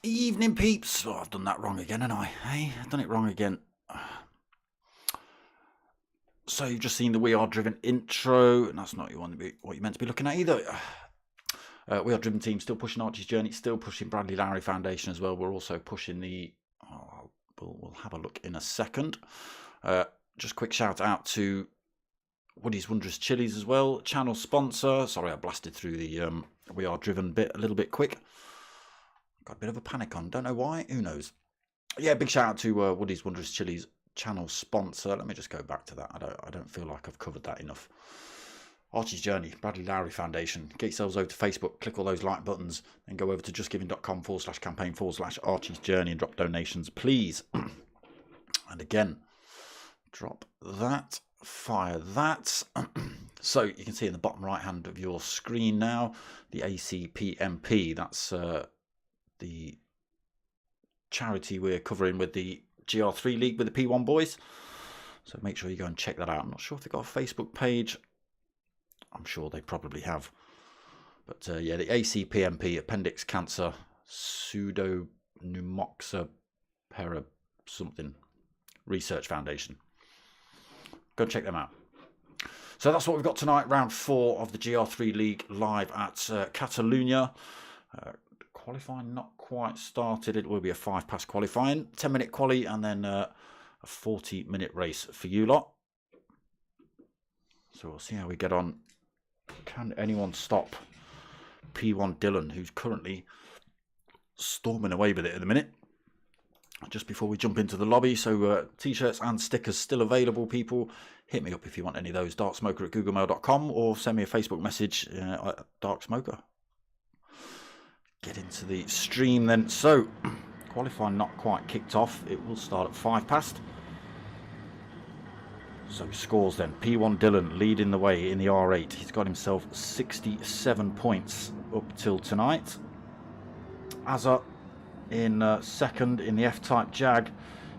Evening peeps. Oh, I've done that wrong again, haven't I? Hey, I've done it wrong again. So you've just seen the We Are Driven intro, and that's not what you're meant to be looking at either. We Are Driven team still pushing Archie's Journey, still pushing Bradley Lowry Foundation as well. We're also pushing the... we'll have a look in a second. Just quick shout out to Woody's Wondrous Chilies as well, channel sponsor. Sorry, I blasted through the We Are Driven bit a little bit quick. Got a bit of a panic on, don't know why, who knows. Yeah, big shout out to Woody's Wondrous Chilies, channel sponsor. Let me just go back to that. I don't feel like I've covered that enough. Archie's Journey, Bradley Lowry Foundation. Get yourselves over to Facebook, click all those like buttons, then go over to justgiving.com/campaign/Archie's Journey and drop donations, please. And again, drop that, fire that. So you can see in the bottom right hand of your screen now, the ACPMP. That's the charity we're covering with the Gr3 League with the P1 boys. So make sure you go and check that out. I'm not sure if they've got a Facebook page. I'm sure they probably have. But yeah, the ACPMP, appendix cancer, pseudonumoxapera something research foundation. Go check them out. So that's what we've got tonight, round 4 of the Gr3 League live at Catalunya. Qualifying not quite started. It will be a 5-pass qualifying, 10-minute quali, and then a 40-minute race for you lot. So we'll see how we get on. Can anyone stop P1 Dylan, who's currently storming away with it at the minute? Just before we jump into the lobby, so t-shirts and stickers still available, people. Hit me up if you want any of those, darksmoker@googlemail.com, or send me a Facebook message at darksmoker. Get into the stream then. So, qualifying not quite kicked off. It will start at 5 past. So scores then. P1 Dylan leading the way in the R8. He's got himself 67 points up till tonight. Azza in second in the F-Type Jag.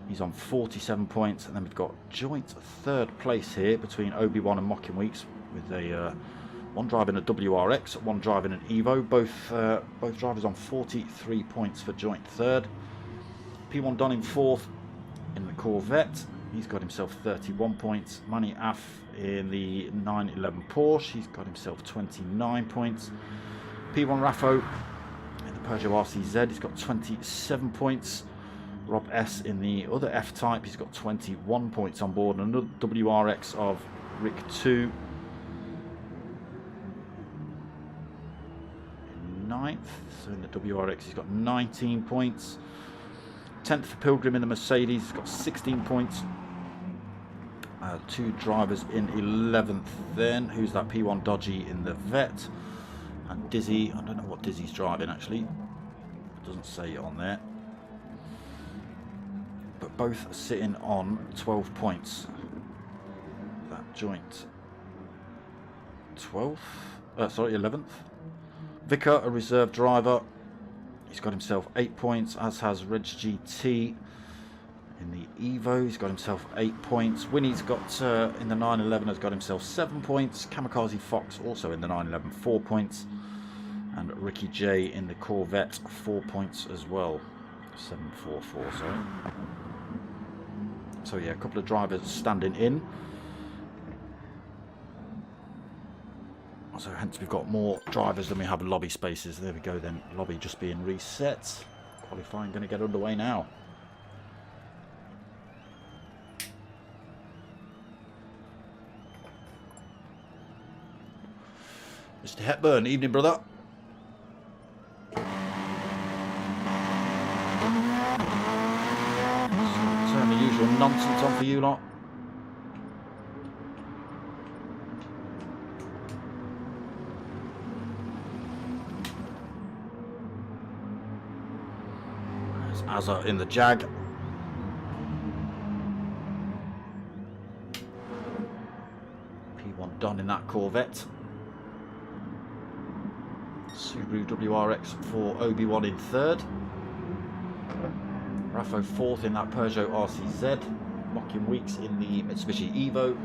He's on 47 points. And then we've got joint third place here between Obi-Wan and Mocking Weeks, with a one driving a WRX, one driving an Evo. Both drivers on 43 points for joint third. P1 Don in fourth in the Corvette. He's got himself 31 points. Manny Aff in the 911 Porsche. He's got himself 29 points. P1 Raffo in the Peugeot RCZ. He's got 27 points. Rob S in the other F-Type. He's got 21 points on board. And another WRX of Rick 2. 9th. So in the WRX he's got 19 points. 10th for Pilgrim in the Mercedes. He's got 16 points. 2 drivers in 11th then. Who's that? P1 Dodgy in the Vet. And Dizzy, I don't know what Dizzy's driving actually. It doesn't say it on there. But both sitting on 12 points. That joint 12th? 11th. Vicar, a reserve driver. He's got himself 8 points, as has Reg GT in the Evo. He's got himself 8 points. Winnie's got, in the 911, has got himself 7 points. Kamikaze Fox, also in the 911, 4 points. And Ricky J in the Corvette, 4 points as well. 744, sorry. So yeah, a couple of drivers standing in. So hence we've got more drivers than we have lobby spaces. There we go then. Lobby just being reset. Qualifying going to get underway now. Mr. Hepburn, evening, brother. Turn the usual nonsense on for you lot. There's Azza in the Jag. P1 Don in that Corvette. Subaru WRX for Obi-Wan in third. Raffo fourth in that Peugeot RCZ. Mocking Weeks in the Mitsubishi Evo.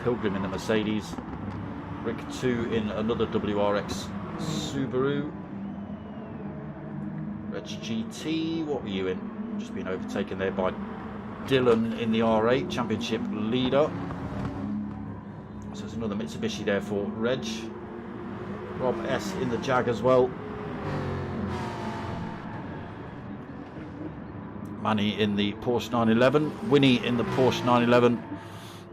Pilgrim in the Mercedes. Rick 2 in another WRX Subaru. Reg GT, what were you in? Just been overtaken there by Dylan in the R8, championship leader. So there's another Mitsubishi there for Reg. Rob S in the Jag as well. Manny in the Porsche 911. Winnie in the Porsche 911.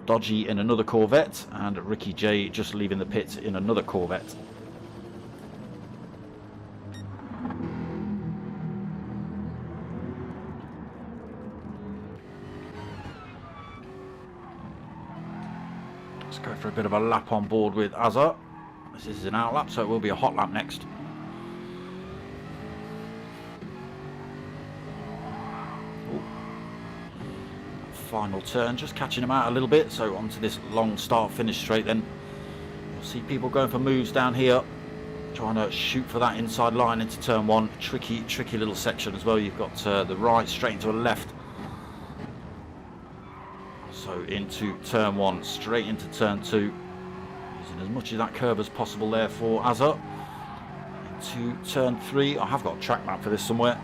Dodgy in another Corvette. And Ricky J just leaving the pit in another Corvette. Let's go for a bit of a lap on board with Azza. This is an out lap, so it will be a hot lap next. Ooh. Final turn, just catching him out a little bit. So onto this long start finish straight then. You'll see people going for moves down here, trying to shoot for that inside line into turn one. Tricky little section as well. You've got the right straight into a left. So into turn one, straight into turn two. Using as much of that curve as possible there for Azza. Into turn three. I have got a track map for this somewhere.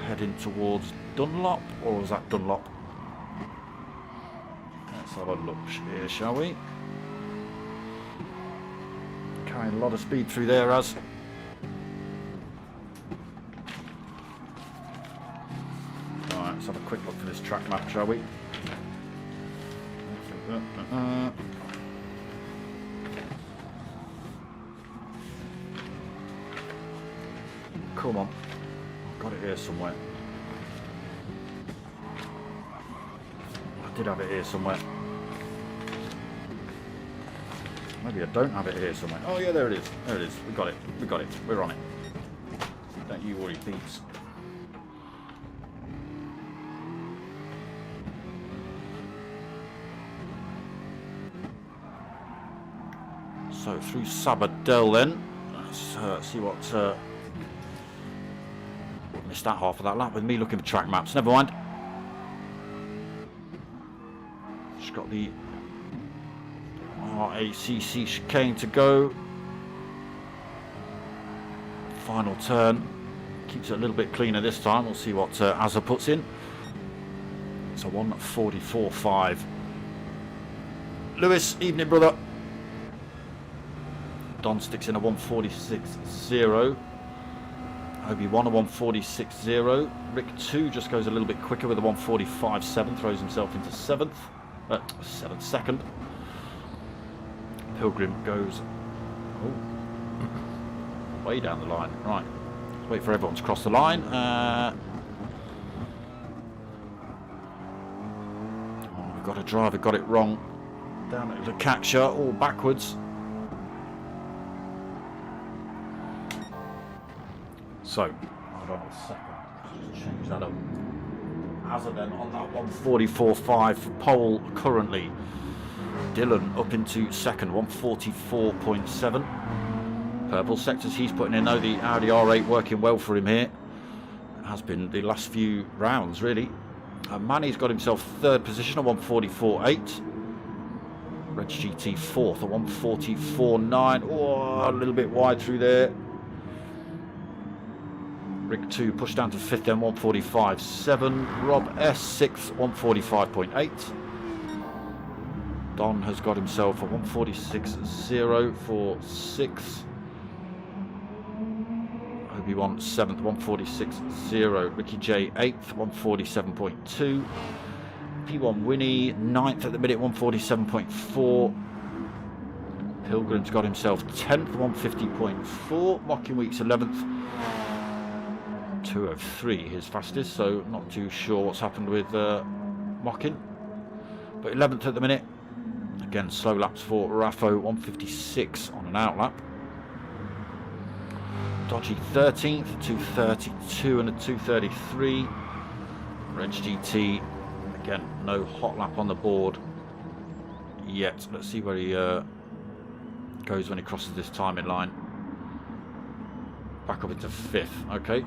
Heading towards Dunlop, or was that Dunlop? Let's have a look here, shall we? Carrying a lot of speed through there, Az. Alright, let's have a quick look for this track map, shall we? Come on. Got it here somewhere. I did have it here somewhere. Maybe I don't have it here somewhere. Oh yeah, there it is. There it is. We got it. We got it. We're on it. Don't you worry, peeps. So through Sabadell then. Let's see what... missed that half of that lap with me looking for track maps. Never mind. Just got the RACC chicane to go. Final turn. Keeps it a little bit cleaner this time. We'll see what Azza puts in. It's a 1:44.5. Lewis, evening, brother. Don sticks in a 1:46.0. Obi-Wan a 1:46.0. Rick 2 just goes a little bit quicker with a 1:45.7. Throws himself into seventh second. Pilgrim goes way down the line. Right, let's wait for everyone to cross the line. We've got a driver got it wrong. Down at the catcher, all backwards. So, hold on a second, just change that up. Azza then on that 1:44.5 for pole currently. Dylan up into second, 1:44.7. Purple sectors he's putting in though, the Audi R8 working well for him here. It has been the last few rounds really. Manny's got himself third position at 1:44.8. Reg GT fourth at 1:44.9. Oh, a little bit wide through there. Rick 2 pushed down to fifth then, 1:45.7. Rob S 6th, 1:45.8. Don has got himself a 1:46.0 for 6th. Obi-Wan 7th, 1:46.0. Ricky J 8th, 1:47.2. P1 Winnie, 9th at the minute, 147.4. Pilgrim's got himself 10th, 150.4. Mocking Week's 11th, 2:03, his fastest, so not too sure what's happened with Mocking. But 11th at the minute. Again, slow laps for Raffo, 156 on an outlap. Dodgy 13th, 2:32 and a 2:33. Reg GT, again, no hot lap on the board yet. Let's see where he goes when he crosses this timing line. Back up into 5th, okay.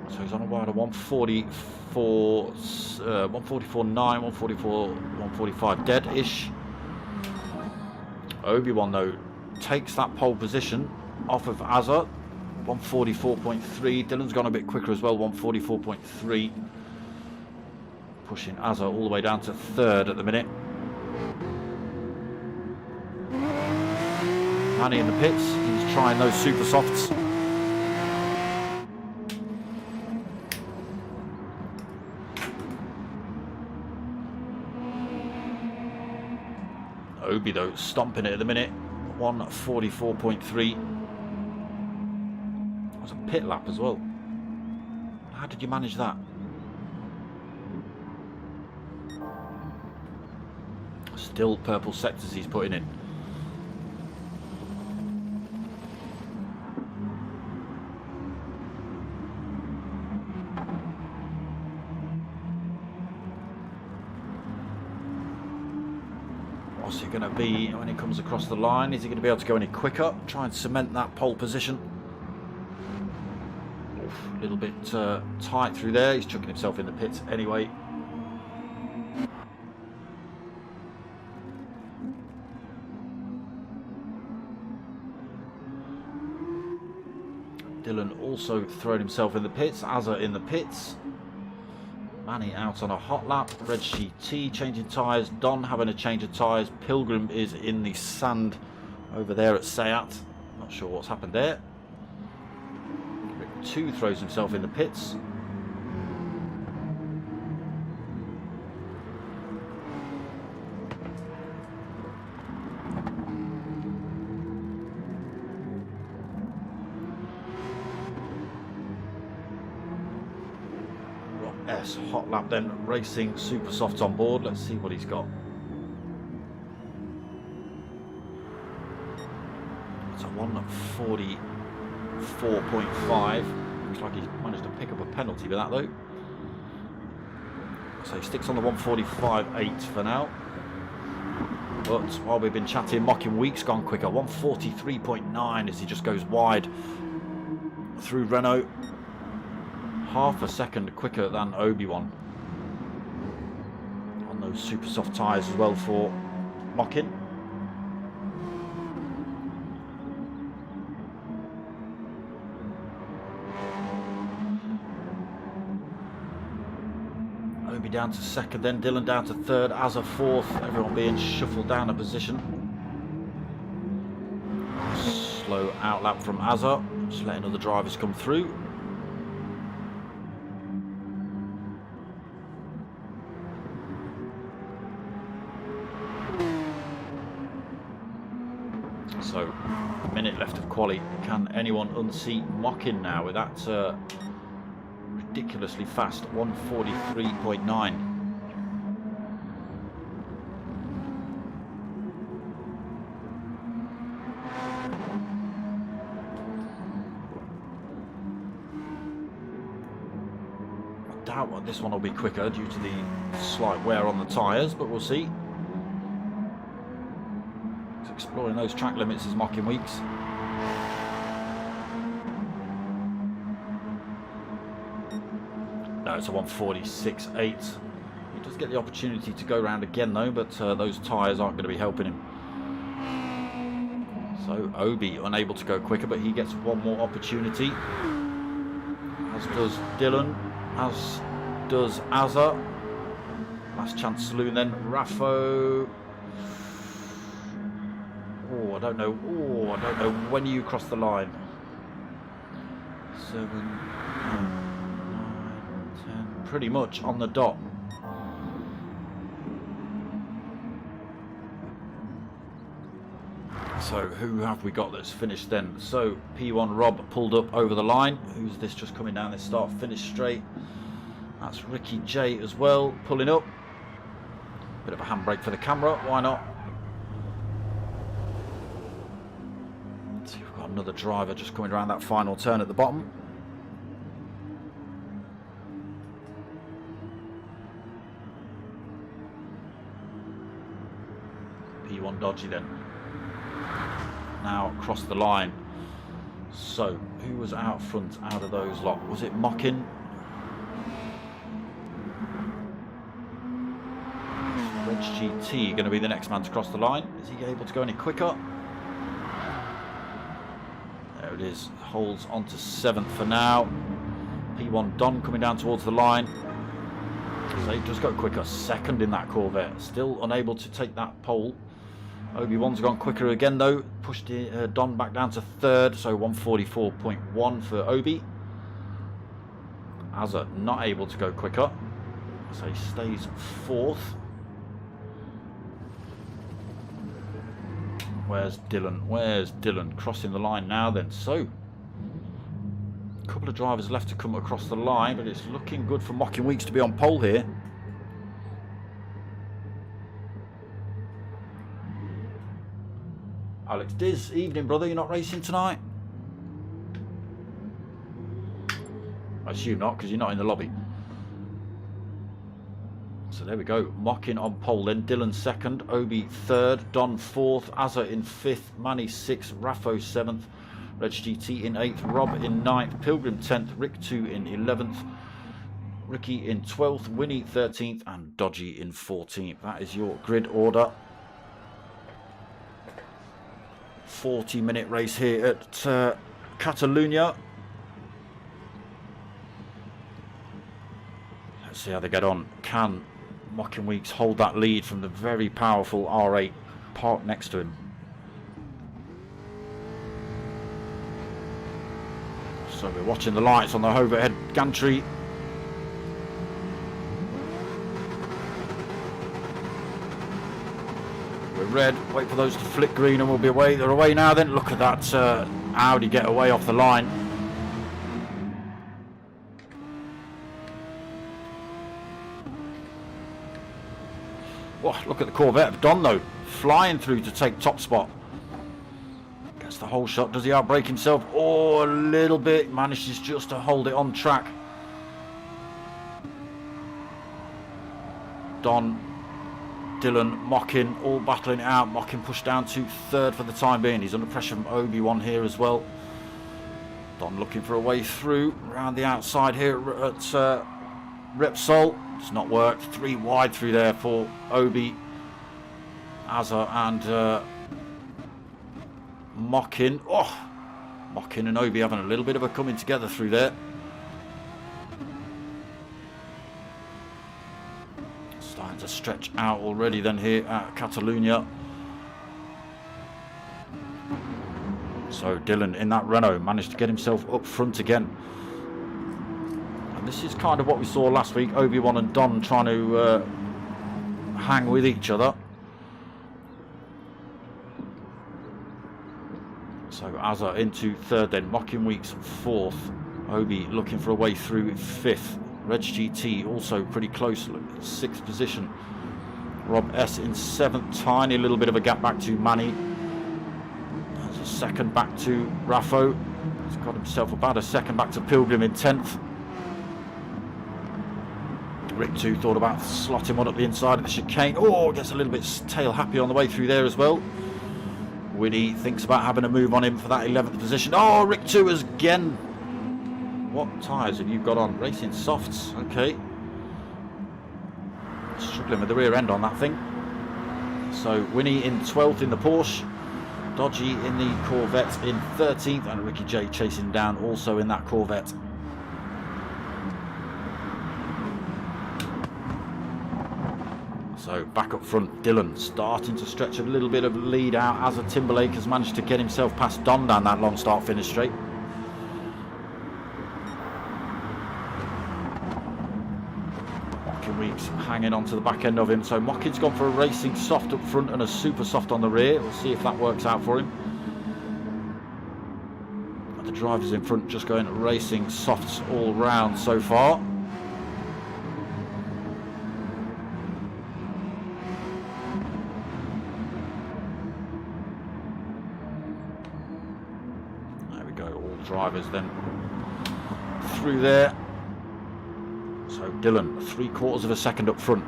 So he's on a wider 144, 144.9, 144, 145 dead-ish. Obi-Wan, though, takes that pole position off of Azza, 144.3. Dylan's gone a bit quicker as well, 144.3. Pushing Azza all the way down to 3rd at the minute. Manny in the pits, he's trying those super softs. Obi, though, stomping it at the minute, 144.3. That was a pit lap as well. How did you manage that? Still purple sectors he's putting in. What's he going to be when he comes across the line? Is he going to be able to go any quicker? Try and cement that pole position. Oof, a little bit tight through there. He's chucking himself in the pits anyway. Dylan also thrown himself in the pits. Azza in the pits. Manny out on a hot lap. Reg GT changing tyres. Don having a change of tyres. Pilgrim is in the sand over there at Sayat. Not sure what's happened there. Rick 2 throws himself in the pits. S hot lap then, racing super softs on board. Let's see what he's got. It's a 144.5. Looks like he's managed to pick up a penalty with that though. So he sticks on the 145.8 for now. But while we've been chatting, Mocking Week's gone quicker. 143.9 as he just goes wide through Renault. Half a second quicker than Obi-Wan on those super soft tyres as well for Mocking. Obi down to 2nd, then Dylan down to 3rd, Azza 4th, everyone being shuffled down a position. Slow outlap from Azza, just letting other drivers come through. So, a minute left of quali. Can anyone unseat Mocking now with that ridiculously fast 143.9? I doubt this one will be quicker due to the slight wear on the tyres, but we'll see. Exploring those track limits is Mocking Weeks. No, it's a 146.8. He does get the opportunity to go round again though, but those tyres aren't going to be helping him. So Obi unable to go quicker, but he gets one more opportunity. As does Dylan, as does Azza. Last chance saloon then, Raffo. Oh, I don't know. Oh, I don't know when you cross the line. 7, 8, 9, 10. Pretty much on the dot. So who have we got that's finished then? So P1 Rob pulled up over the line. Who's this just coming down this start finish straight? That's Ricky J as well, pulling up. Bit of a handbrake for the camera, why not? Let's see, we've got another driver just coming around that final turn at the bottom. P1 dodgy then. Now across the line. So who was out front out of those lot? Was it Mockin? Reg GT going to be the next man to cross the line. Is he able to go any quicker? There it is. Holds on to 7th for now. P1 Don coming down towards the line. So he does go quicker. 2nd in that Corvette. Still unable to take that pole. Obi-Wan's gone quicker again though. Pushed Don back down to 3rd. So 144.1 for Obi. Azza not able to go quicker. So he stays 4th. Where's Dylan? Where's Dylan? Crossing the line now then. So, a couple of drivers left to come across the line, but it's looking good for Mocking Weeks to be on pole here. Alex Diz, evening brother, you're not racing tonight? I assume not, because you're not in the lobby. So there we go, Mocking on pole then, Dylan 2nd, Obi 3rd, Don 4th, Azza in 5th, Manny 6th, Raffo 7th, Reg GT in 8th, Rob in 9th, Pilgrim 10th, Rick 2 in 11th, Ricky in 12th, Winnie 13th and Dodgy in 14th. That is your grid order. 40-minute race here at Catalunya. Let's see how they get on. Can Mocking Weeks hold that lead from the very powerful R8 parked next to him? So we're watching the lights on the overhead gantry. We're red, wait for those to flick green and we'll be away. They're away now then. Look at that Audi get away off the line. Oh, look at the Corvette of Don though, flying through to take top spot. Gets the whole shot. Does he outbrake himself? Oh, a little bit. Manages just to hold it on track. Don, Dylan, Mocking all battling it out. Mocking pushed down to 3rd for the time being. He's under pressure from Obi-Wan here as well. Don looking for a way through around the outside here at Repsol. It's not worked. 3 wide through there for Obi, Azza and Mocking. Oh, Mocking and Obi having a little bit of a coming together through there. Starting to stretch out already then here at Catalunya. So Dylan in that Renault managed to get himself up front again. This is kind of what we saw last week, Obi-Wan and Don trying to hang with each other. So Azza into 3rd then, Mocking Weeks 4th, Obi looking for a way through 5th, Reg GT also pretty close, 6th position, Rob S in 7th, tiny little bit of a gap back to Manny. There's a 2nd back to Raffo, he's got himself about a 2nd back to Pilgrim in 10th. Rick 2 thought about slotting one up the inside of the chicane. Oh, gets a little bit tail happy on the way through there as well. Winnie thinks about having a move on him for that 11th position. Oh, Rick 2 again. What tyres have you got on? Racing softs. Okay. Struggling with the rear end on that thing. So Winnie in 12th in the Porsche. Dodgy in the Corvette in 13th. And Ricky J chasing down also in that Corvette. So back up front, Dylan starting to stretch a little bit of lead out as a Timberlake has managed to get himself past Don down that long start finish straight. Mocking Weeks Max hanging on to the back end of him. So Mockin's gone for a racing soft up front and a super soft on the rear. We'll see if that works out for him. The drivers in front just going racing softs all round so far. There we go, all drivers then through there. So Dylan, 3/4 of a second up front,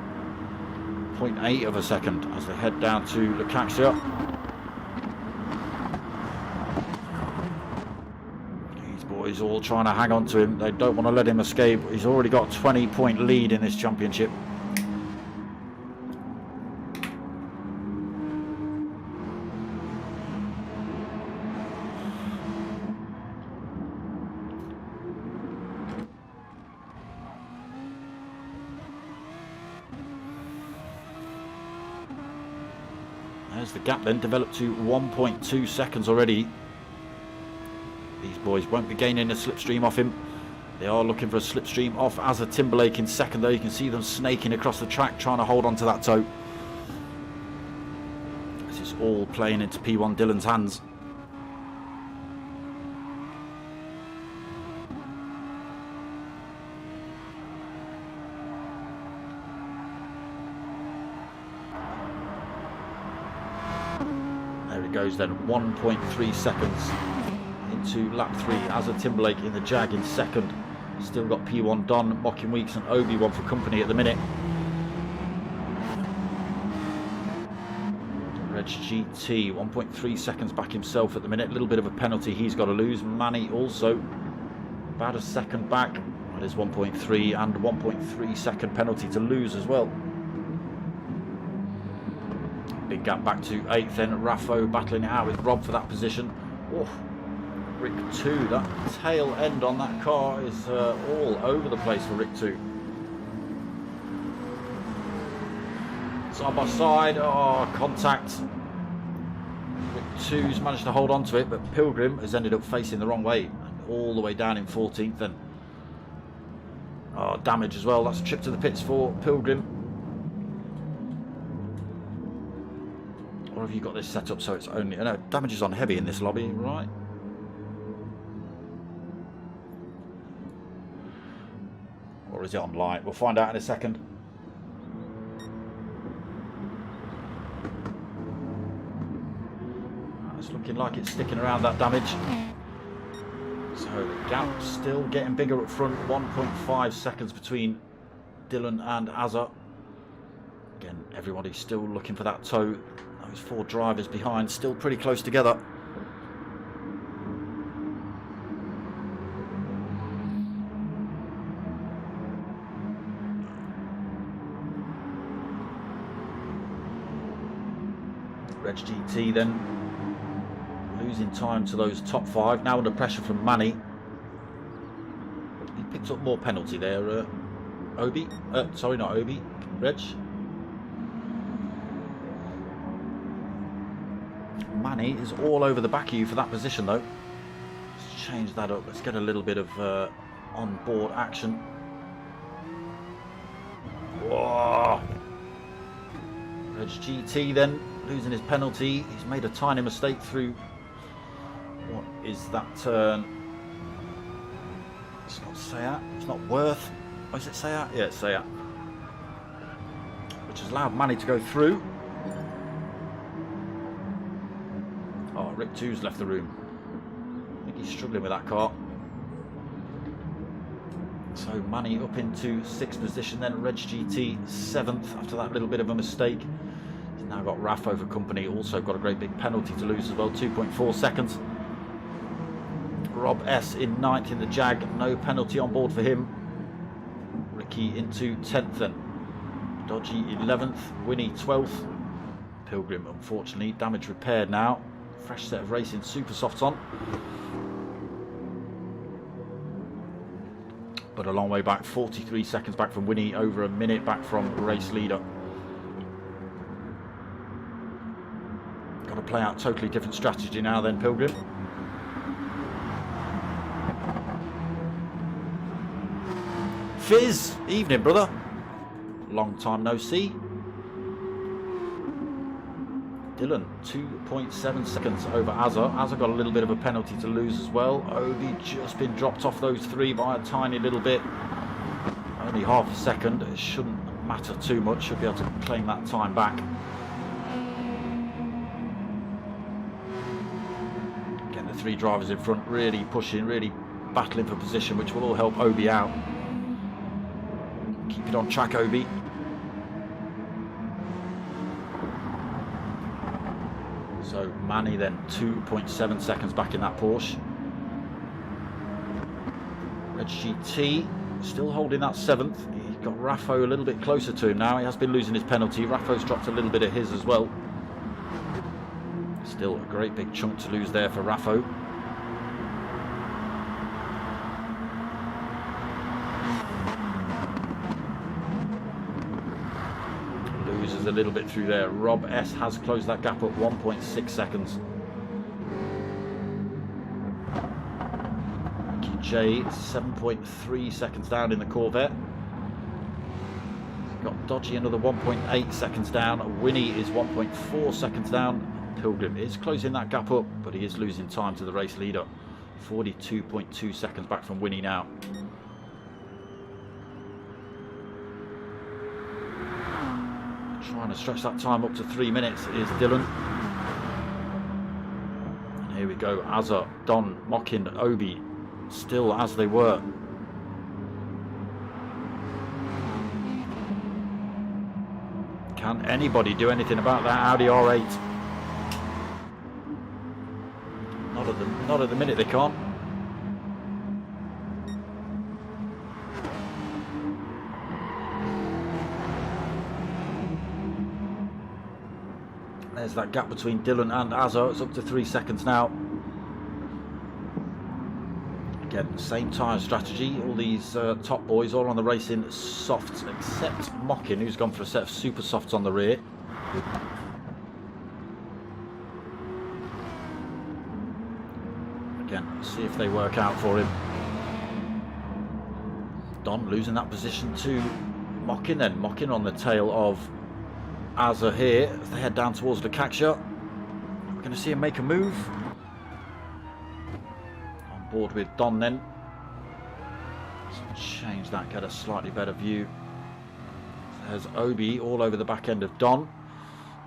0.8 of a second as they head down to Lucaxia. These boys all trying to hang on to him. They don't want to let him escape. He's already got a 20-point lead in this championship. There's the gap then, developed to 1.2 seconds already. These boys won't be gaining a slipstream off him. They are looking for a slipstream off Asa Timberlake in second though. You can see them snaking across the track trying to hold on to that toe. This is all playing into P1 Dylan's hands. There it goes then, 1.3 seconds into lap 3. Asa Timberlake in the Jag in second. Still got P1 Don, Mocking Weeks and Obi-Wan for company at the minute. Reg GT, 1.3 seconds back himself at the minute. A little bit of a penalty he's got to lose. Manny also about a second back. That is 1.3 and 1.3 second penalty to lose as well. Big gap back to 8th then. Raffo battling it out with Rob for that position. Oh, Rick 2, that tail end on that car is all over the place for Rick 2. Side by side, oh, contact. Rick 2's managed to hold on to it, but Pilgrim has ended up facing the wrong way, all the way down in 14th then. Oh, damage as well. That's a trip to the pits for Pilgrim. Or have you got this set up so it's only... No, damage is on heavy in this lobby, right? Or is it on light? We'll find out in a second. It's looking like it's sticking around that damage. So the gap still getting bigger up front. 1.5 seconds between Dylan and Asa. Again, everybody's still looking for that toe. Those 4 drivers behind still pretty close together. Reg GT then losing time to those top 5. Now under pressure from Manny. He picked up more penalty there. Obi? Sorry, not Obi. Reg. Manny is all over the back of you for that position though. Let's change that up. Let's get a little bit of on-board action. Whoa. Reg GT then losing his penalty. He's made a tiny mistake through... What is that turn? It's not Sayat. It's not Worth. Oh, is it Sayat? Yeah, it's Sayat. Which has allowed Manny to go through. Oh, Rick 2's left the room. I think he's struggling with that car. So Manny up into 6th position, then Reg GT 7th after that little bit of a mistake. He's now got Raffo for company, also got a great big penalty to lose as well, 2.4 seconds. Rob S in 9th in the Jag, no penalty on board for him. Ricky into 10th then. Dodgy 11th, Winnie 12th. Pilgrim unfortunately damage repaired now. Fresh set of racing super softs on. But a long way back, 43 seconds back from Winnie, over a minute back from race leader. Got to play out totally different strategy now then, Pilgrim. Fizz, evening brother. long time no see. Dylan, 2.7 seconds over Azza. Azza got a little bit of a penalty to lose as well. Obi just been dropped off those three by a tiny little bit. Only half a second. It shouldn't matter too much. Should be able to claim that time back. Again, the three drivers in front really pushing, really battling for position, which will all help Obi out. Keep it on track, Obi. So Manny then 2.7 seconds back in that Porsche. Red GT still holding that 7th. He got Raffo a little bit closer to him now. He has been losing his penalty. Raffo's dropped a little bit of his as well. Still a great big chunk to lose there for Raffo. Loses a little bit through there. Rob S has closed that gap up 1.6 seconds. J 7.3 seconds down in the Corvette. Got Dodgy another 1.8 seconds down. Winnie is 1.4 seconds down. Pilgrim is closing that gap up, but he is losing time to the race leader. 42.2 seconds back from Winnie now. Trying to stretch that time up to 3 minutes is Dylan. And here we go. Azza, Don, Mockin, Obi, still as they were. Can anybody do anything about that Audi R8? Not at the minute they can't. There's that gap between Dylan and Azza. It's up to 3 seconds now. Again, same tyre strategy. All these top boys all on the racing softs, except Mockin, who's gone for a set of super softs on the rear. Again, see if they work out for him. Don losing that position to Mockin, then Mockin on the tail of Azza here as they head down towards the Caxia. We're going to see him make a move. Board with Don then. Let's change that, get a slightly better view. There's Obi all over the back end of Don.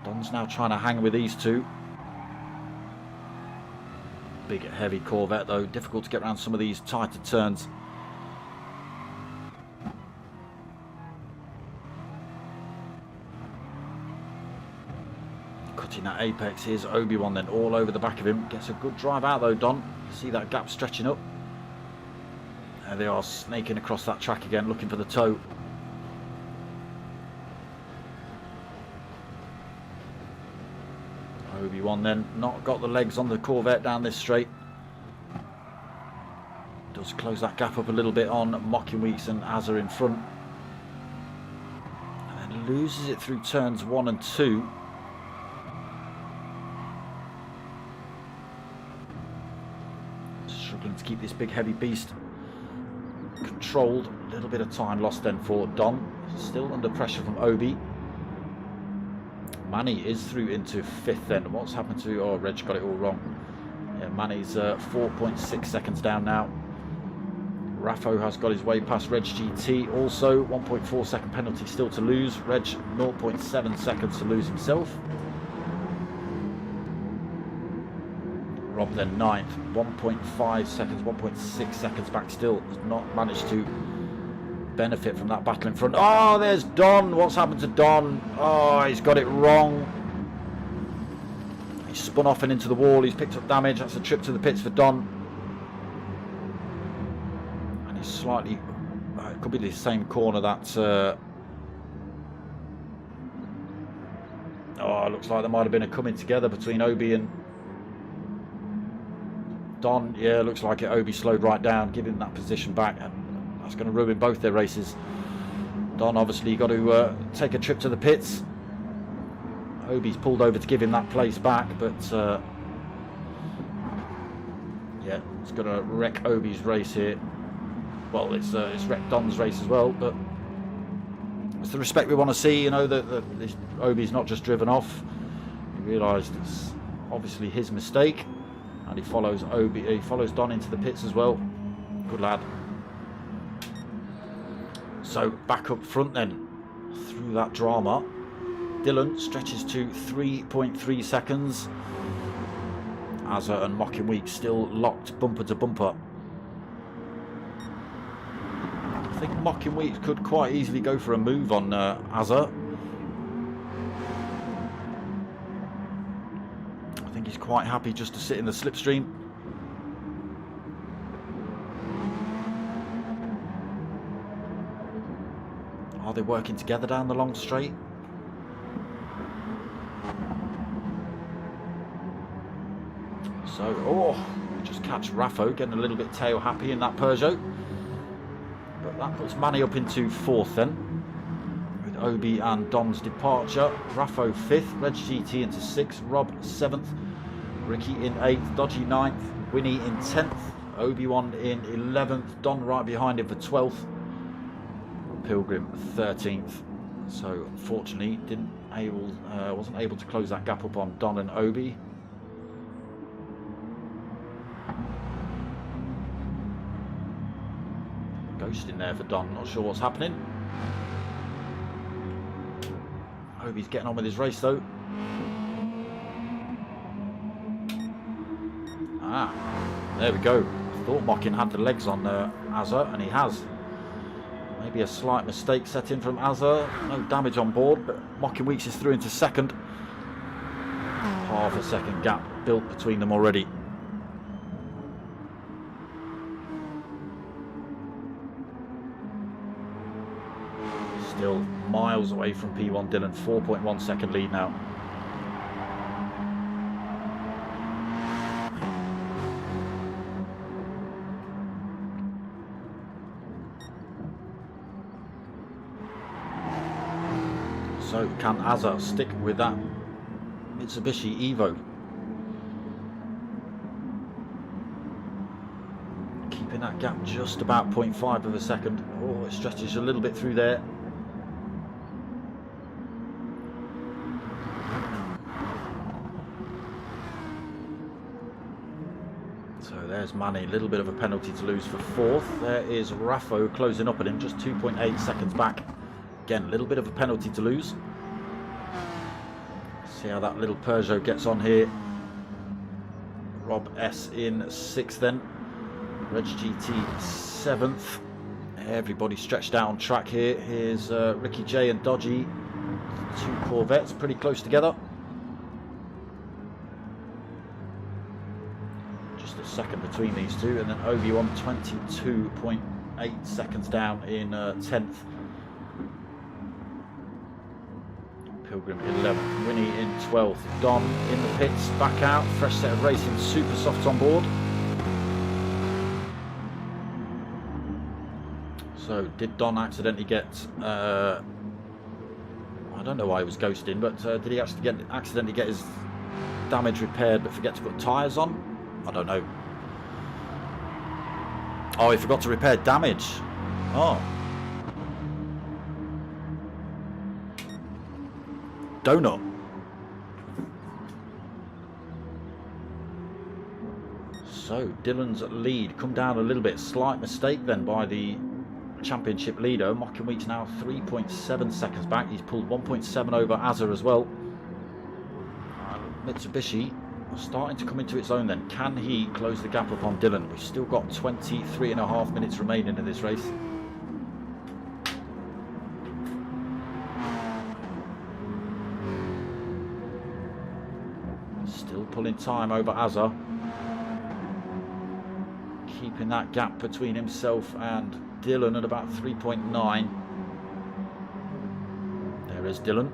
Don's now trying to hang with these two. Big heavy Corvette though, difficult to get around some of these tighter turns. Cutting that apex. Here's Obi-Wan then all over the back of him. Gets a good drive out though, Don. See that gap stretching up. There they are, snaking across that track again, looking for the toe. Obi-Wan then not got the legs on the Corvette down this straight. Does close that gap up a little bit on Mockin Weeks and Azza in front. And then loses it through turns 1 and 2. Struggling to keep this big heavy beast controlled. A little bit of time lost then for Don. Still under pressure from Obi. Manny is through into 5th then. What's happened to... Oh, Reg got it all wrong. Yeah, Manny's 4.6 seconds down now. Raffo has got his way past Reg GT. Also 1.4 second penalty still to lose. Reg 0.7 seconds to lose himself. Rob then 9th, 1.5 seconds, 1.6 seconds back still. Has not managed to benefit from that battle in front. Oh, there's Don. What's happened to Don? Oh, he's got it wrong. He's spun off and into the wall. He's picked up damage. That's a trip to the pits for Don. And he's slightly... it could be the same corner that... oh, it looks like there might have been a coming together between Obi and Don. Yeah, looks like it. Obi slowed right down, giving that position back, and that's going to ruin both their races. Don obviously got to take a trip to the pits. Obi's pulled over to give him that place back, but yeah, it's going to wreck Obi's race here. Well, it's wrecked Don's race as well, but the respect we want to see. You know, that Obi's not just driven off. He realised it's obviously his mistake, and he follows Obi. He follows Don into the pits as well. Good lad. So back up front then, through that drama, Dylan stretches to 3.3 seconds. Azza and Mocking Week still locked bumper to bumper. I think Mocking Week could quite easily go for a move on Azza. I think he's quite happy just to sit in the slipstream. Are they working together down the long straight? So, we just catch Raffo getting a little bit tail happy in that Peugeot. But that puts Manny up into 4th then. With Obi and Don's departure. Raffo 5th, Reg GT into 6th, Rob 7th, Ricky in 8th, Dodgy 9th, Winnie in 10th, Obi-Wan in 11th, Don right behind him for 12th. Pilgrim 13th, so unfortunately wasn't able to close that gap up on Don and Obi. Ghost in there for Don, not sure what's happening. Obi's getting on with his race though. There we go. I thought Mocking had the legs on Azza, and he has. Maybe a slight mistake set in from Azza. No damage on board, but Mocking Weeks is through into 2nd. Half a second gap built between them already. Still miles away from P1 Dylan. 4.1 second lead now. So can Azza stick with that Mitsubishi Evo? Keeping that gap just about 0.5 of a second. Oh, it stretches a little bit through there. So there's Manny, a little bit of a penalty to lose for 4th. There is Raffo closing up at him, just 2.8 seconds back. Again, a little bit of a penalty to lose. See how that little Peugeot gets on here. Rob S in 6th then. Reg GT 7th. Everybody stretched out on track here. Here's Ricky J and Dodgy. 2 Corvettes pretty close together. Just a second between these two. And then Obi-Wan 22.8 seconds down in 10th. Pilgrim 11th, Winnie in 12th, Don in the pits, back out, fresh set of racing, super soft on board. So did Don accidentally get, I don't know why he was ghosting, but did he actually accidentally get his damage repaired but forget to put tyres on? I don't know. Oh, he forgot to repair damage. Oh. Donut. So Dylan's lead come down a little bit. Slight mistake then by the championship leader. Mocking Week's now 3.7 seconds back. He's pulled 1.7 over Azza as well. Mitsubishi starting to come into its own then. Can he close the gap up on Dylan? We've still got 23.5 minutes remaining in this race. Still pulling time over Azza. Keeping that gap between himself and Dylan at about 3.9. There is Dylan.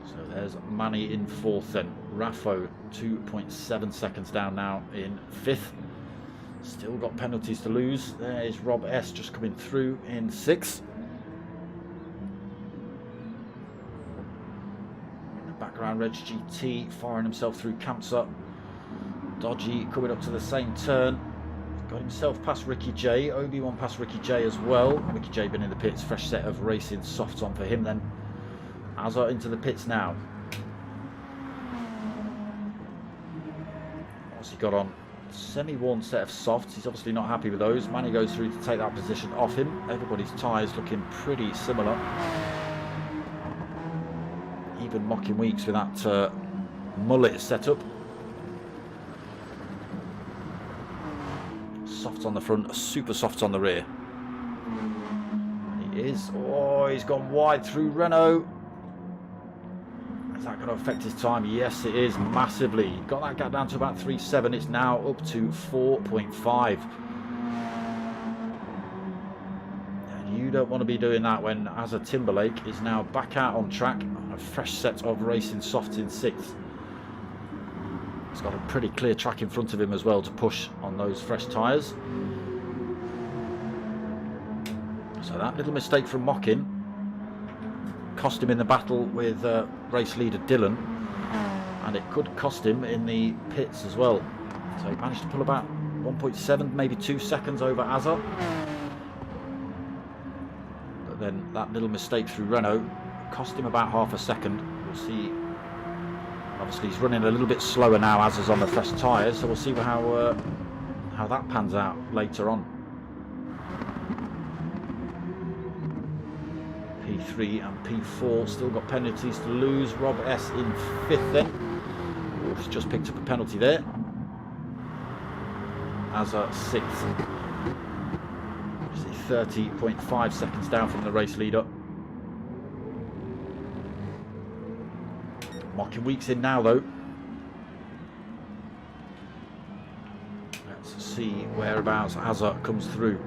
So there's Manny in 4th then. Raffo 2.7 seconds down now in 5th. Still got penalties to lose. There is Rob S just coming through in 6th. In the background, Reg GT firing himself through Campsa. Dodgy coming up to the same turn. Got himself past Ricky J. Obi-Wan past Ricky J as well. Ricky J been in the pits. Fresh set of racing softs on for him then. Azza into the pits now. What's he got on? Semi-worn set of softs. He's obviously not happy with those. Manny goes through to take that position off him. Everybody's tyres looking pretty similar. Even Mocking Weeks with that mullet setup. Softs on the front, super softs on the rear. He is. Oh, he's gone wide through Renault. Is that going to affect his time? Yes, it is, massively. Got that gap down to about 3.7. It's now up to 4.5. And you don't want to be doing that when Azza Timberlake is now back out on track on a fresh set of racing softs in 6th. He's got a pretty clear track in front of him as well to push on those fresh tyres. So that little mistake from Mockin cost him in the battle with race leader Dylan, and it could cost him in the pits as well. So he managed to pull about 1.7, maybe 2 seconds over Azza. But then that little mistake through Renault cost him about half a second. We'll see. Obviously he's running a little bit slower now as is on the fresh tyres, so we'll see how that pans out later on. P3 and P4 still got penalties to lose. Rob S in 5th then. Wolf's just picked up a penalty there. Azza 6th. 30.5 seconds down from the race leader. Mocking Weeks in now though. Let's see whereabouts Azza comes through.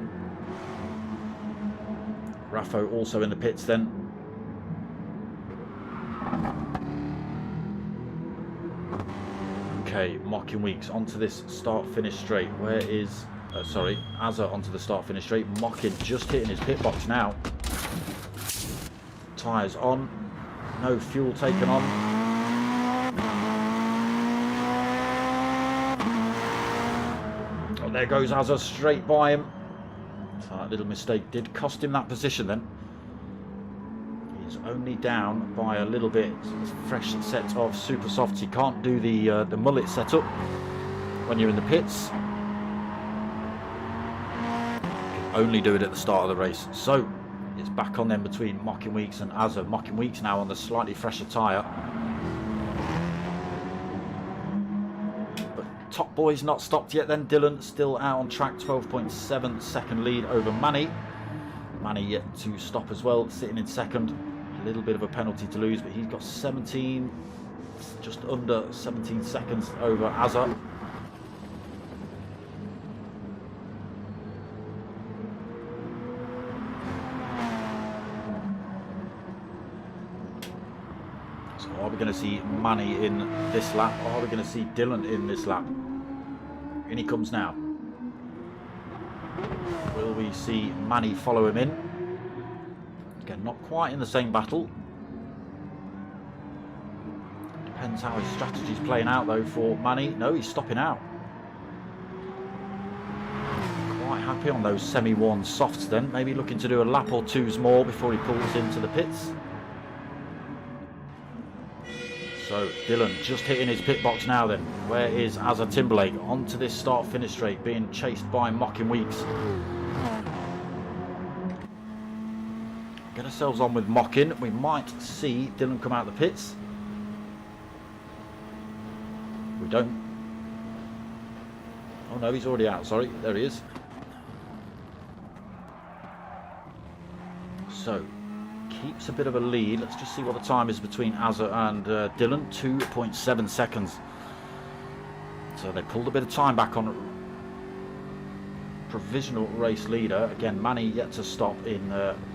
Raffo also in the pits then. Okay, Mocking Weeks onto this start-finish straight. Where is... sorry, Azza onto the start-finish straight. Mocking just hitting his pit box now. Tyres on. No fuel taken on. Oh, there goes Azza straight by him. So that little mistake did cost him that position then. He's only down by a little bit. Fresh set of super softs. You can't do the mullet setup when you're in the pits. You can only do it at the start of the race. So it's back on then between Mocking Weeks and Azza. Mocking Weeks now on the slightly fresher tyre. Top boy's not stopped yet then. Dylan still out on track, 12.7 second lead over Manny. Manny yet to stop as well, sitting in 2nd. A little bit of a penalty to lose, but he's got 17, just under 17 seconds over Azza. So are we going to see Manny in this lap, or are we going to see Dylan in this lap? In he comes now. Will we see Manny follow him in? Again, not quite in the same battle. Depends how his strategy's playing out though for Manny. No, he's stopping out. Quite happy on those semi-worn softs then. Maybe looking to do a lap or two's more before he pulls into the pits. So Dylan just hitting his pit box now then. Where is Azza Timberlake? Onto this start-finish straight, being chased by Mocking Weeks. Get ourselves on with Mocking. We might see Dylan come out of the pits. We don't. Oh no, he's already out, sorry. There he is. So keeps a bit of a lead. Let's just see what the time is between Azza and Dylan. 2.7 seconds. So they pulled a bit of time back on provisional race leader. Again, Manny yet to stop in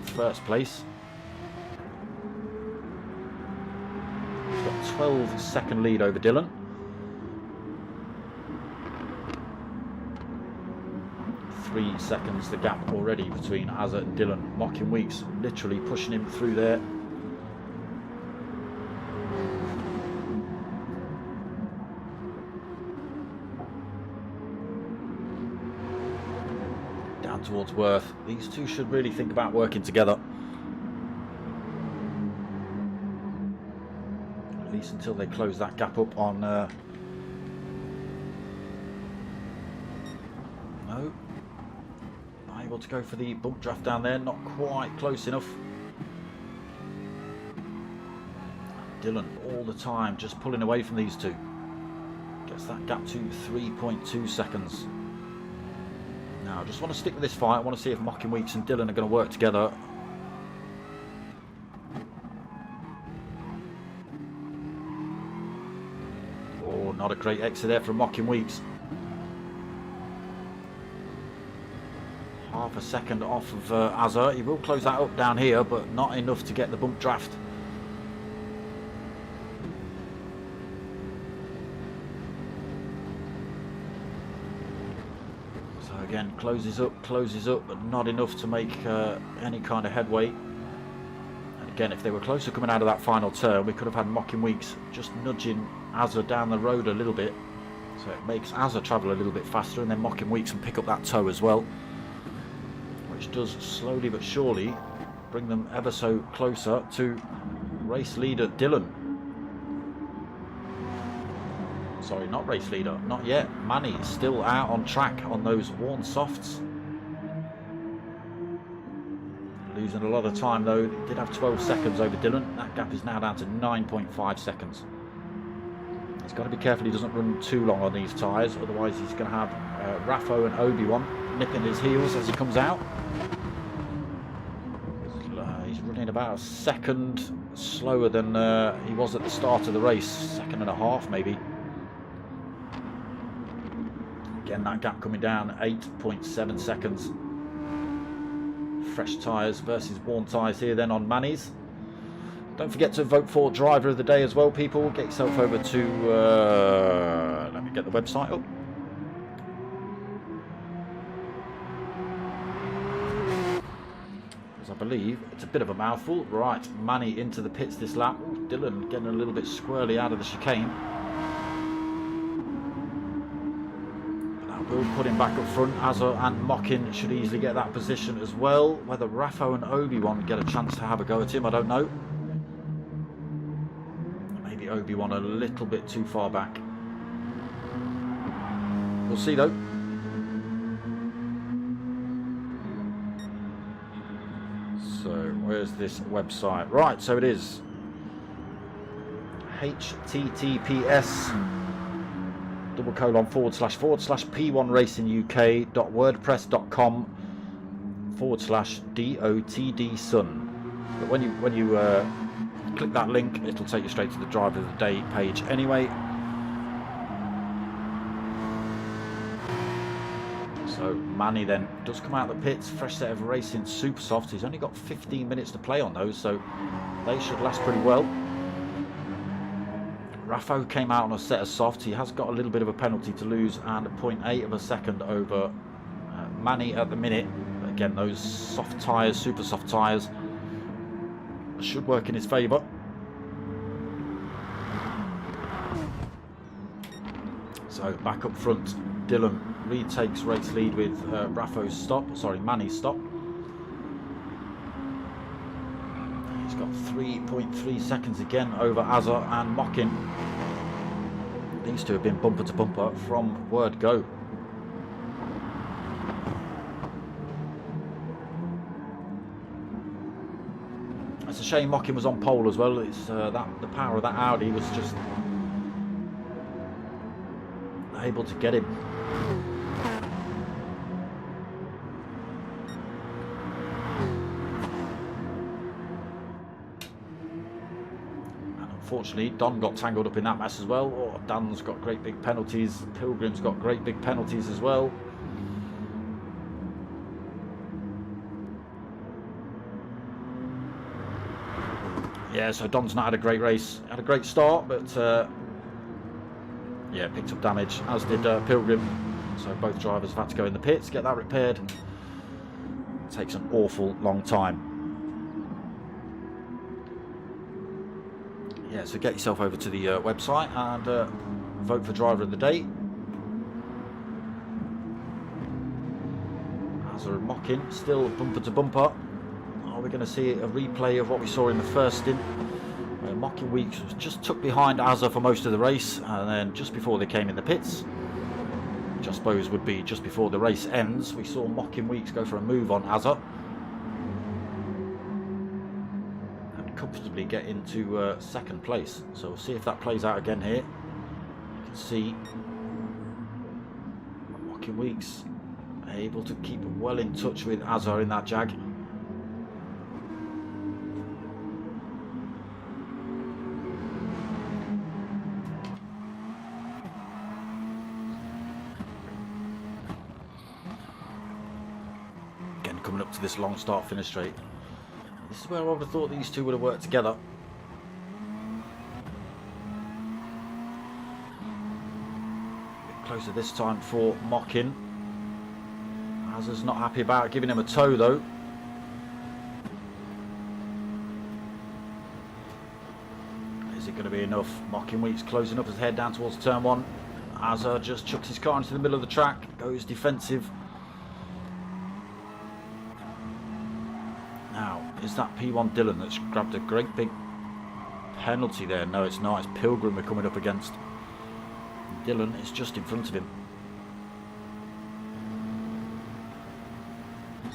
1st place. He's got 12 second lead over Dylan. 3 seconds the gap already between Azza and Dylan. Mocking Weeks literally pushing him through there. towards Worth. These two should really think about working together. At least until they close that gap up on... No. Not able to go for the bump draft down there. Not quite close enough. Dylan all the time just pulling away from these two. Gets that gap to 3.2 seconds. Now I just want to stick with this fight. I want to see if Mocking Weeks and Dylan are going to work together. Oh, not a great exit there from Mocking Weeks. Half a second off of Azza. He will close that up down here, but not enough to get the bump draft. Again, closes up, but not enough to make any kind of headway. And again, if they were closer coming out of that final turn, we could have had Mocking Weeks just nudging Azza down the road a little bit. So it makes Azza travel a little bit faster, and then Mocking Weeks can pick up that toe as well. Which does slowly but surely bring them ever so closer to race leader Dylan. Sorry, not race leader, not yet. Manny is still out on track on those worn softs. Losing a lot of time though. He did have 12 seconds over Dylan. That gap is now down to 9.5 seconds. He's got to be careful he doesn't run too long on these tyres, otherwise he's going to have Raffo and Obi-Wan nipping his heels as he comes out. He's running about a second slower than he was at the start of the race. Second and a half maybe. Again, that gap coming down 8.7 seconds. Fresh tyres versus worn tyres here then on Manny's. Don't forget to vote for driver of the day as well, people. Get yourself over to let me get the website up. Because I believe it's a bit of a mouthful. Right, Manny into the pits this lap. Ooh, Dylan getting a little bit squirrely out of the chicane. Will put him back up front. Azza and Mocking should easily get that position as well. Whether Raffo and Obi-Wan get a chance to have a go at him, I don't know. Maybe Obi-Wan a little bit too far back. We'll see though. So where's this website? Right, so it is https://P1RCsUK.wordpress.com/DOTDSun. But when you click that link, it'll take you straight to the driver of the day page anyway. So Manny then does come out of the pits, fresh set of racing super softs. He's only got 15 minutes to play on those, so they should last pretty well. Raffo came out on a set of softs. He has got a little bit of a penalty to lose and 0.8 of a second over Manny at the minute. But again, those soft tyres, super soft tyres, should work in his favour. So back up front, Dylan retakes race lead with Raffo's stop, sorry, Manny's stop. He's got 3.3 seconds again over Azza and Mocking. These two have been bumper to bumper from word go. It's a shame Mocking was on pole as well. It's the power of that Audi was just able to get him. Unfortunately, Don got tangled up in that mess as well. Oh, Dan's got great big penalties. Pilgrim's got great big penalties as well. Yeah, so Don's not had a great race. Had a great start, but yeah, picked up damage, as did Pilgrim. So both drivers have had to go in the pits, get that repaired. It takes an awful long time. Yeah, so get yourself over to the website and vote for driver of the day. As a Mockin, still bumper to bumper. Are we going to see a replay of what we saw in the first stint? Where Mockin Weeks was just tucked behind Azza for most of the race, and then just before they came in the pits, which I suppose would be just before the race ends, we saw Mockin Weeks go for a move on Azza and comfortably get into second place. So we'll see if that plays out again here. You can see Mockin Weeks able to keep well in touch with Azza in that Jag. Coming up to this long start finish straight. This is where I would have thought these two would have worked together. A bit closer this time for Mockin. Azza's not happy about giving him a tow though. Is it going to be enough? Mockin Weeks closing up his head down towards turn one. Azza just chucks his car into the middle of the track, goes defensive. Is that P1 Dylan that's grabbed a great big penalty there? No, it's not. It's Pilgrim we're coming up against. Dylan is just in front of him.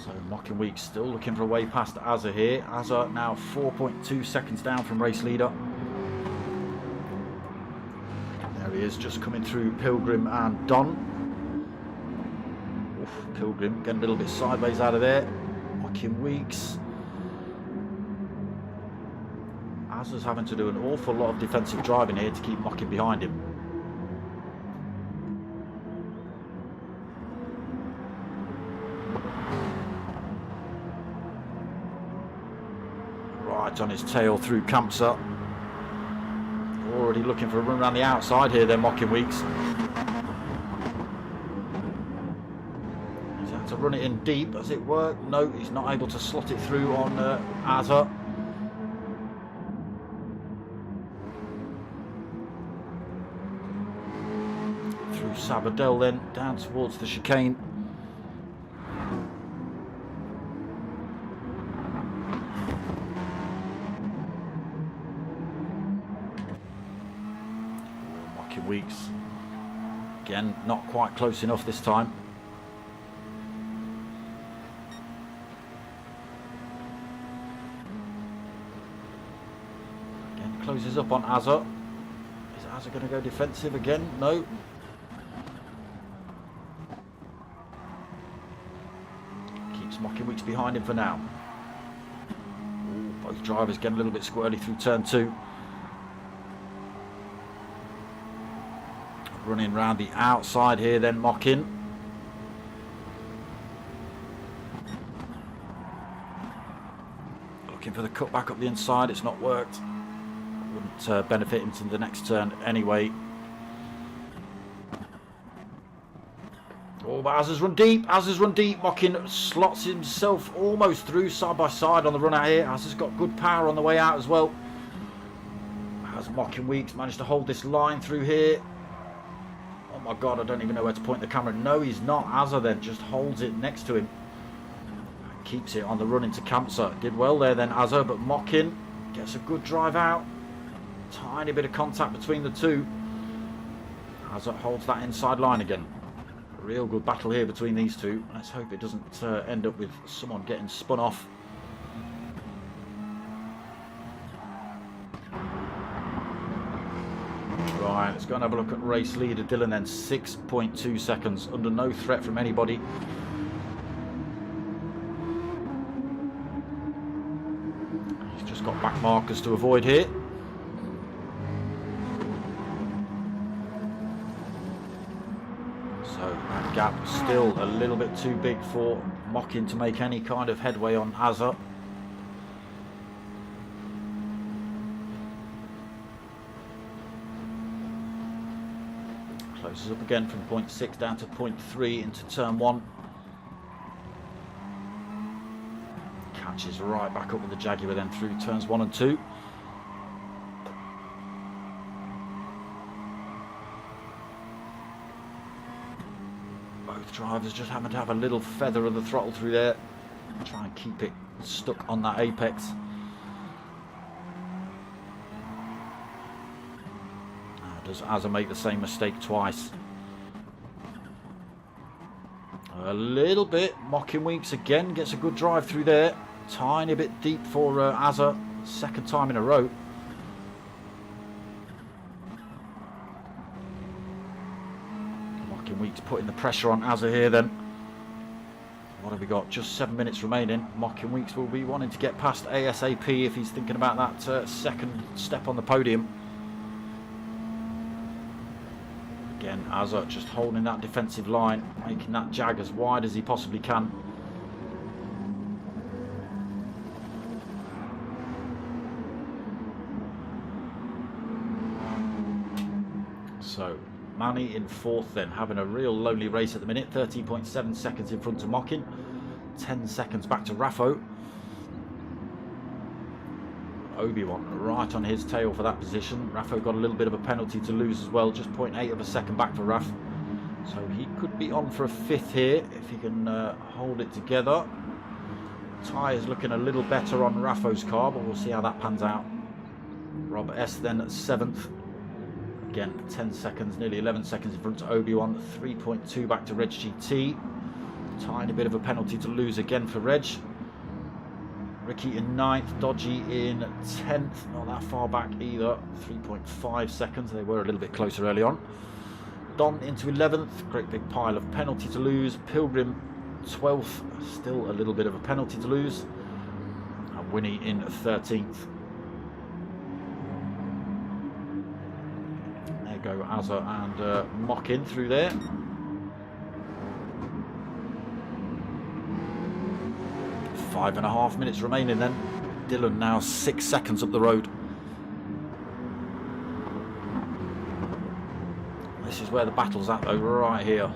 So Mockin Weeks still looking for a way past Azza here. Azza now 4.2 seconds down from race leader. There he is, just coming through Pilgrim and Don. Oof, Pilgrim getting a little bit sideways out of there. Mockin Weeks. Azza's having to do an awful lot of defensive driving here to keep Mockin behind him. Right on his tail through Kamsa. Already looking for a run around the outside here then, Mockin Weeks. He's had to run it in deep. Does it work? No, he's not able to slot it through on Azza. Sabadell then down towards the chicane. Mockin Weeks again, not quite close enough this time. Again closes up on Azza. Is Azza going to go defensive again? No. Mockin Weeks behind him for now. Ooh, both drivers getting a little bit squirrely through turn two. Running round the outside here then, Mockin. Looking for the cut back up the inside, it's not worked. Wouldn't benefit him to the next turn anyway. Oh, but Azza's run deep. Azza's run deep. Mockin slots himself almost through side by side on the run out here. Azza's got good power on the way out as well. As Mockin Weeks managed to hold this line through here. Oh my God, I don't even know where to point the camera. No, he's not. Azza then just holds it next to him. Keeps it on the run into Kamsa. Did well there then, Azza, but Mockin gets a good drive out. Tiny bit of contact between the two. Azza holds that inside line again. Real good battle here between these two. Let's hope it doesn't end up with someone getting spun off. Right, let's go and have a look at race leader Dylan then. 6.2 seconds, under no threat from anybody. He's just got back markers to avoid here. That gap still a little bit too big for Mockin to make any kind of headway on Azza. Closes up again from 0.6 down to 0.3 into turn one. Catches right back up with the Jaguar then through turns 1 and 2. drivers just having to have a little feather of the throttle through there. Try and keep it stuck on that apex. Does Azza make the same mistake twice? A little bit. Mocking Weeks again gets a good drive through there. Tiny bit deep for Azza. Second time in a row. Mocking Weeks putting the pressure on Azza here then. What have we got? Just 7 minutes remaining. Mocking Weeks will be wanting to get past ASAP if he's thinking about that second step on the podium. Again, Azza just holding that defensive line, making that jag as wide as he possibly can. So, Manny in fourth then, having a real lonely race at the minute. 13.7 seconds in front of Mockin. 10 seconds back to Raffo. Obi-Wan right on his tail for that position. Raffo got a little bit of a penalty to lose as well, just 0.8 of a second back for Raff. So he could be on for a fifth here if he can hold it together. Tyres looking a little better on Raffo's car, but we'll see how that pans out. Rob S then at seventh. Again, 10 seconds, nearly 11 seconds in front of Obi-Wan. 3.2 back to Reg GT. Tiny bit of a penalty to lose again for Reg. Ricky in 9th, Dodgy in 10th, not that far back either, 3.5 seconds, they were a little bit closer early on. Don into 11th, great big pile of penalty to lose. Pilgrim 12th, still a little bit of a penalty to lose. And Winnie in 13th. There go Azza and Mockin through there. Five and a half minutes remaining then. Dylan now 6 seconds up the road. This is where the battle's at though, right here.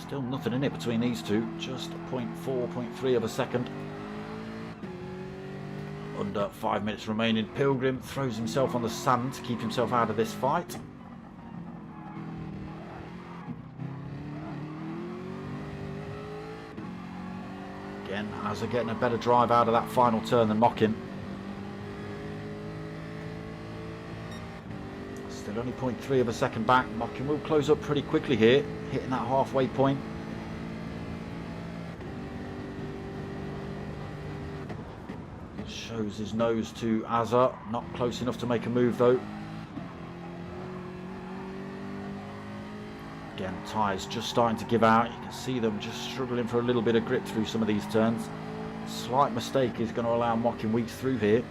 Still nothing in it between these two, just 0.4, 0.3 of a second. Under 5 minutes remaining. Pilgrim throws himself on the sand to keep himself out of this fight. Again, Azza getting a better drive out of that final turn than Mockin. Still only 0.3 of a second back. Mockin will close up pretty quickly here, hitting that halfway point. Shows his nose to Azza, not close enough to make a move though. Again, tyres just starting to give out. You can see them just struggling for a little bit of grip through some of these turns. Slight mistake is going to allow Mockin Weeks through here.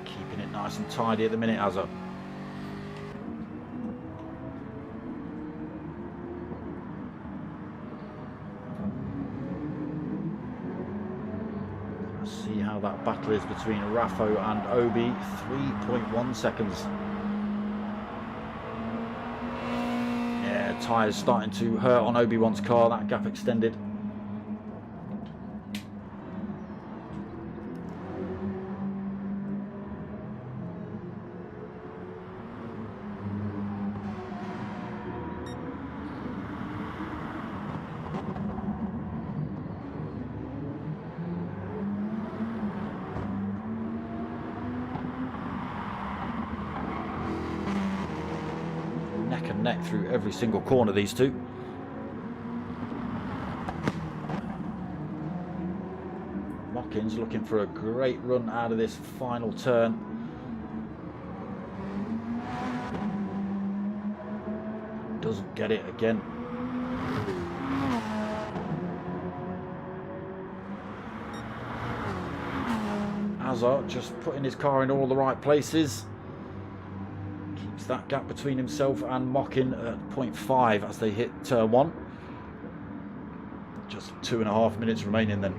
Keeping it nice and tidy at the minute, Azza. See how that battle is between Raffo and Obi. 3.1 seconds. Yeah, tyres starting to hurt on Obi-Wan's car. That gap extended. Neck and neck through every single corner, these two. Mockin's looking for a great run out of this final turn. Doesn't get it again. Azza just putting his car in all the right places. Keeps that gap between himself and Mockin at 0.5 as they hit turn 1. Just 2.5 minutes remaining then.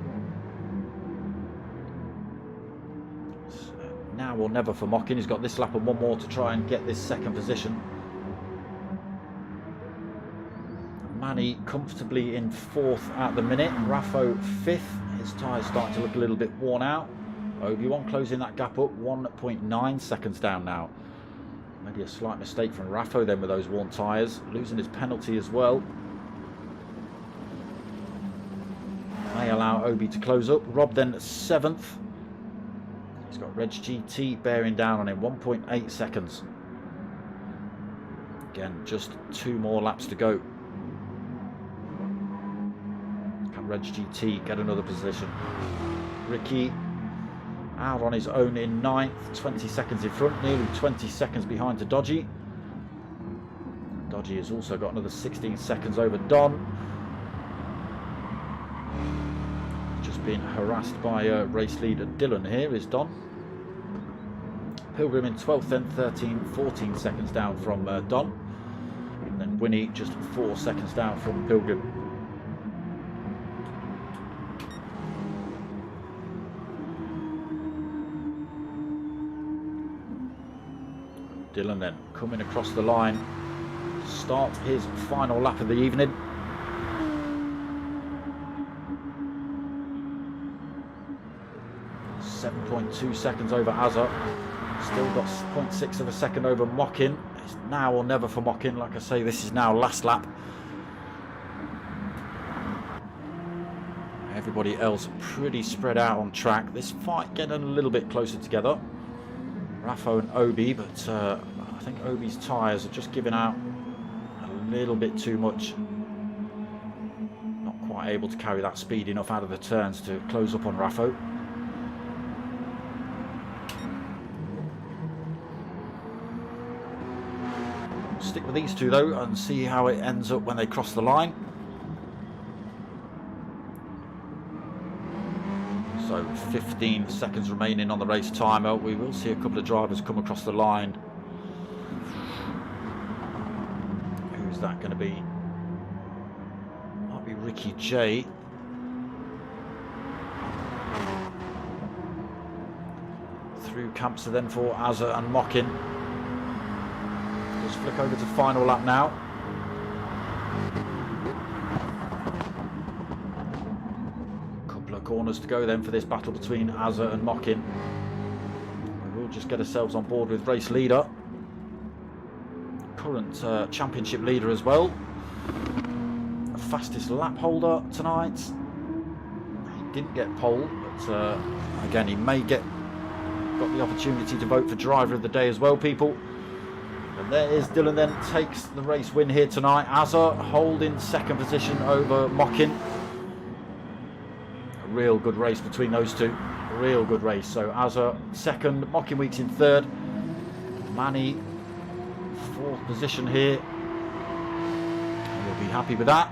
Now or never for Mockin. He's got this lap and one more to try and get this second position. Manny comfortably in 4th at the minute. Raffo 5th. His tyres starting to look a little bit worn out. Obi-Wan closing that gap up, 1.9 seconds down now. Maybe a slight mistake from Raffo then with those worn tyres. Losing his penalty as well. May allow Obi to close up. Rob then 7th. He's got Reg GT bearing down on him, 1.8 seconds. Again, just 2 more laps to go. Can Reg GT get another position? Ricky out on his own in 9th, 20 seconds in front, nearly 20 seconds behind to Dodgy. Dodgy has also got another 16 seconds over Don. Just being harassed by race leader Dylan here is Don. Pilgrim in 12th then, 14 seconds down from Don. And then Winnie just 4 seconds down from Pilgrim. Dylan then coming across the line to start his final lap of the evening. .2 seconds over Azza. Still got 0.6 of a second over Mockin. It's now or never for Mockin. Like I say, this is now last lap. Everybody else pretty spread out on track. This fight getting a little bit closer together. Raffo and Obi, but I think Obi's tyres are just giving out a little bit too much. Not quite able to carry that speed enough out of the turns to close up on Raffo. Stick with these two though and see how it ends up when they cross the line. So 15 seconds remaining on the race timer. We will see a couple of drivers come across the line. Who's that going to be? Might be Ricky J. Through Campster then for Azza and Mockin. Just flick over to final lap now. Corners to go then for this battle between Azza and Mockin. We'll just get ourselves on board with race leader, current championship leader as well, fastest lap holder tonight. He didn't get pole, but again he may got the opportunity to vote for driver of the day as well, people. And there is Dylan then takes the race win here tonight. Azza holding second position over Mockin. Real good race between those two. Real good race. So Azza second, Mockin Weeks in third. Manny 4th position here. We'll be happy with that.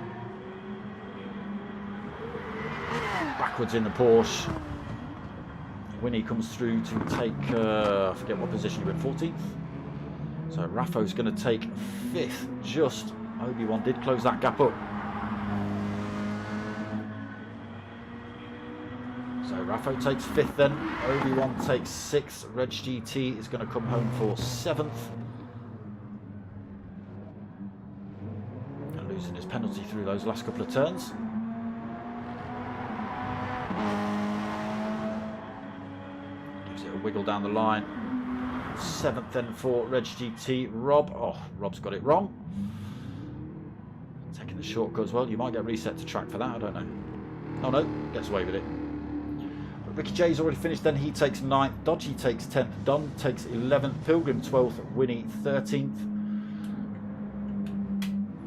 Backwards in the Porsche. Winnie comes through to take, I forget what position he went, 14th. So Raffo's going to take 5th. Just Obi-Wan did close that gap up. So Raffo takes 5th then, Obi-Wan takes 6th, Reg GT is going to come home for 7th. And losing his penalty through those last couple of turns. Gives it a wiggle down the line. 7th then for Reg GT, Rob. Oh, Rob's got it wrong. Taking the shortcut as well. You might get reset to track for that, I don't know. Oh no, gets away with it. Ricky J's already finished then, he takes 9th, Dodgy takes 10th, Don takes 11th, Pilgrim 12th, Winnie 13th.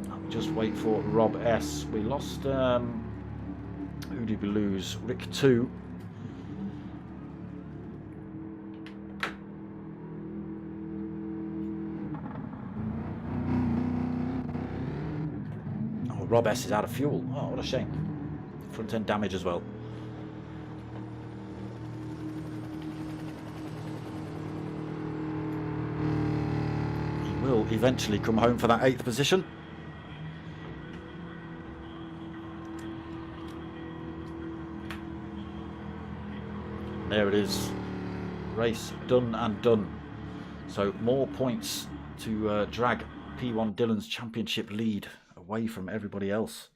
And we just wait for Rob S. We lost, who did we lose? Rick 2. Oh, Rob S is out of fuel. Oh, what a shame. Front end damage as well. Will eventually come home for that 8th position. There it is. Race done and done. So more points to drag P1 Dylan's championship lead away from everybody else.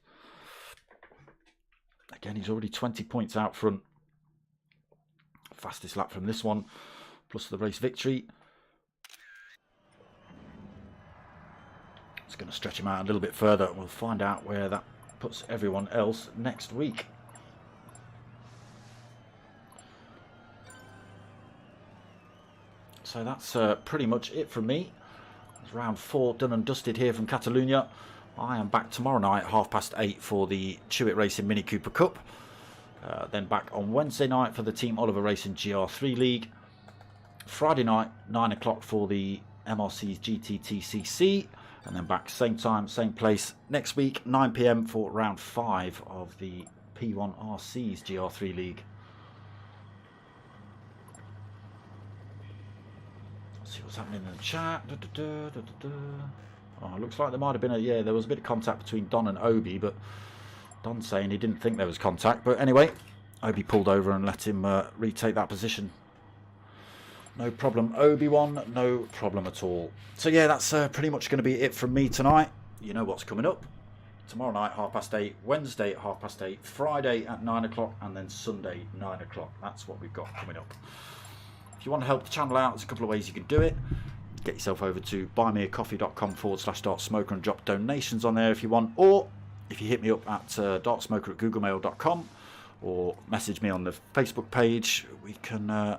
Again, he's already 20 points out front. Fastest lap from this one, plus the race victory. It's going to stretch him out a little bit further. We'll find out where that puts everyone else next week. So that's pretty much it from me. It's round 4 done and dusted here from Catalunya. I am back tomorrow night, 8:30 for the Chewit Racing Mini Cooper Cup. Then back on Wednesday night for the Team Oliver Racing Gr3 League. Friday night, 9 o'clock for the MRC's GTTCC. And then back same time, same place next week, 9 PM for round 5 of the P1RCs Gr3 League. Let's see what's happening in the chat. Oh, it looks like there might have been there was a bit of contact between Don and Obi, but Don's saying he didn't think there was contact. But anyway, Obi pulled over and let him retake that position. No problem, Obi-Wan, no problem at all. So yeah, that's pretty much going to be it from me tonight. You know what's coming up. Tomorrow night, 8:30, Wednesday at 8:30, Friday at 9 o'clock, and then Sunday, 9 o'clock. That's what we've got coming up. If you want to help the channel out, there's a couple of ways you can do it. Get yourself over to buymeacoffee.com/dartsmoker and drop donations on there if you want. Or if you hit me up at dartsmoker@googlemail.com or message me on the Facebook page, we can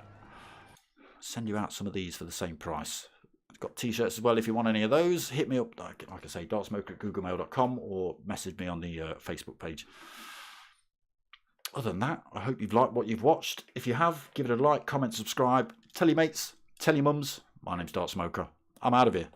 send you out some of these for the same price. I've got t-shirts as well if you want any of those. Hit me up, like I say, dartsmoker@googlemail.com or message me on the Facebook page. Other than that, I hope you've liked what you've watched. If you have, give it a like, comment, subscribe. Tell your mates, tell your mums. My name's Dartsmoker. I'm out of here.